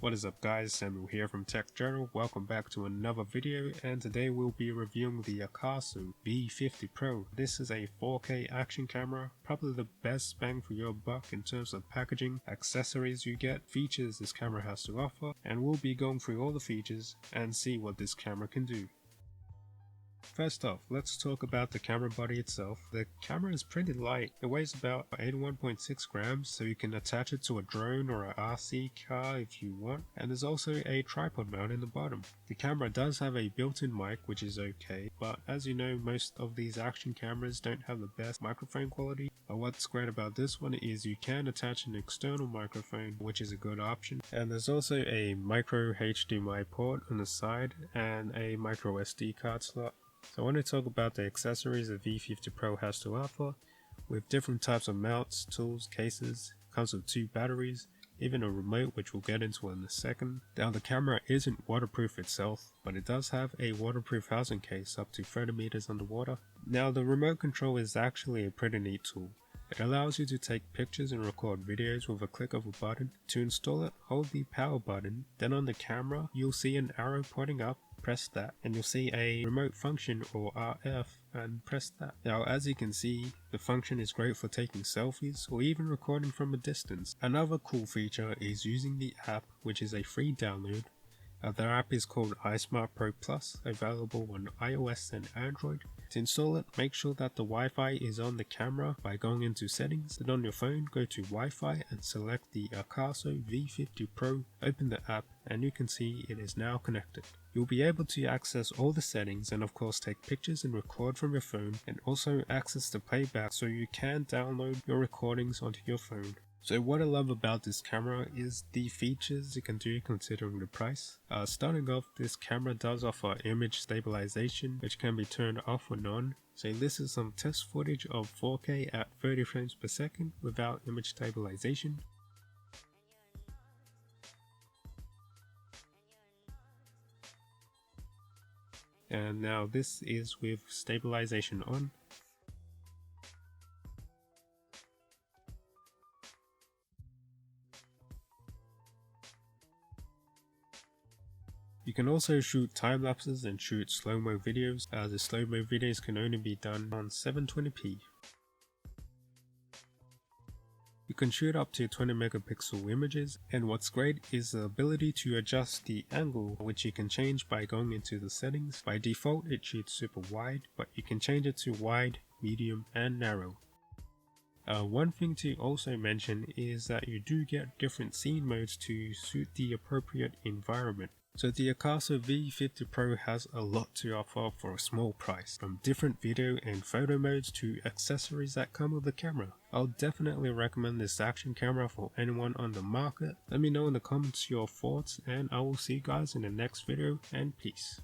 What is up guys, Samuel here from Tech Journal. Welcome back to another video, and today we'll be reviewing the Akaso V50 Pro. This is a 4K action camera, probably the best bang for your buck in terms of packaging, accessories you get, features this camera has to offer, and we'll be going through all the features and see what this camera can do. First off, let's talk about the camera body itself. The camera is pretty light. It weighs about 81.6 grams, so you can attach it to a drone or a RC car if you want. And there's also a tripod mount in the bottom. The camera does have a built-in mic, which is okay, but as you know, most of these action cameras don't have the best microphone quality. But what's great about this one is you can attach an external microphone, which is a good option. And there's also a micro HDMI port on the side and a micro SD card slot. So I want to talk about the accessories the V50 Pro has to offer, with different types of mounts, tools, cases. Comes with 2 batteries, even a remote, which we'll get into in a second. Now the camera isn't waterproof itself, but it does have a waterproof housing case up to 30 meters underwater. Now the remote control is actually a pretty neat tool. It allows you to take pictures and record videos with a click of a button. To install it, hold the power button, then on the camera you'll see an arrow pointing up. Press that and you'll see a remote function or RF and press that. Now as you can see, the function is great for taking selfies or even recording from a distance. Another cool feature is using the app, which is a free download. The app is called iSmart Pro Plus, available on iOS and Android. To install it, make sure that the Wi-Fi is on the camera by going into settings. Then on your phone, go to Wi-Fi and select the Akaso V50 Pro. Open the app and you can see it is now connected. You'll be able to access all the settings and of course take pictures and record from your phone, and also access the playback so you can download your recordings onto your phone. So what I love about this camera is the features you can do considering the price. Starting off, this camera does offer image stabilization, which can be turned off or on. So this is some test footage of 4K at 30 frames per second without image stabilization. And now this is with stabilization on. You can also shoot time lapses and shoot slow-mo videos. The slow-mo videos can only be done on 720p. You can shoot up to 20 megapixel images, and what's great is the ability to adjust the angle, which you can change by going into the settings. By default it shoots super wide, but you can change it to wide, medium and narrow. One thing to also mention is that you do get different scene modes to suit the appropriate environment. So the Akaso V50 Pro has a lot to offer for a small price, from different video and photo modes to accessories that come with the camera. I'll definitely recommend this action camera for anyone on the market. Let me know in the comments your thoughts, and I will see you guys in the next video, and peace.